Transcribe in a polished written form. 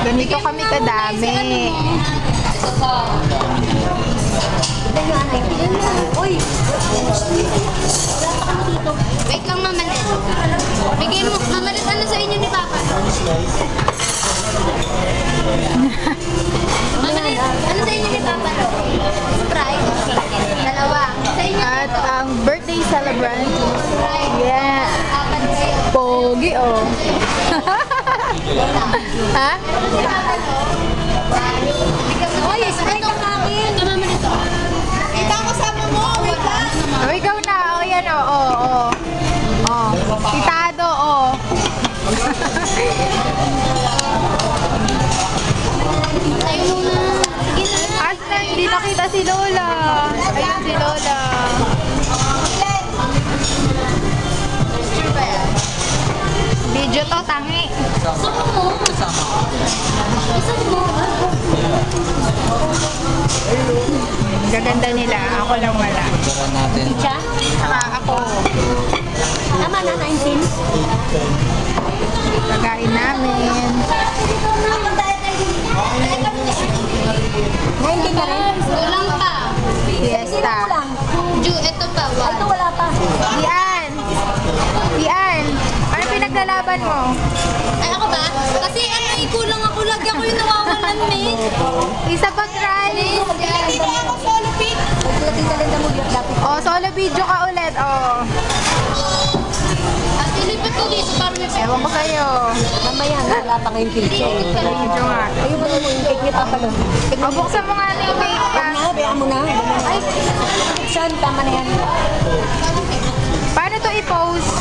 Ganito kami kadami. Uy! Wait lang, Mama Ned. Bigay mo, Mama Ned, ano sa inyo ni Papa? Mama Ned, ano sa inyo ni Papa? Sprite. Dalawa. Sa inyo At ang birthday celebrant. Sprite. Yeah. Apat kayo. Pogi, oh. Ha? Oy, Sprite ang akin. Ito, Mama Ned. Ito ang kasama mo. Wait lang. Oh, ikaw na. Oh, yan, oh. Oh, oh. Oh. Titado, oh. Tayo muna. Sige na. Asna, hindi nakita si Lola. Ayun si Lola. Sure ba yan? Video to, tangi. Saan mo? Saan mo? Gaganda nila. Ako lang wala. Tara natin. Siya? Saka ako. Tama na, 19. Kagain namin. 19 ka rin? Kulang pa. Fiesta. Kulang. Ito pa. Ay, ito wala pa. Dian! Dian! Ano pinaglalaban mo? Ay, ako ba? Kasi kulang ako. Lagyan ko yung nawawalan, Miss. Isa pa, Granis. Hindi ako solo pic. Pagkatita mo dapat. Oh, solo video ka ulit. Oh. At ilipat ko dito para may Ewan ko sa'yo. Mamaya, wala pa ngayong picture. Video nga. Ayun ba mo yung cake niya papalo? Oh, buksan mo nga na yung cake pa. Bayaan mo na. Ay, Sean, tama na yan. Paano to i-post?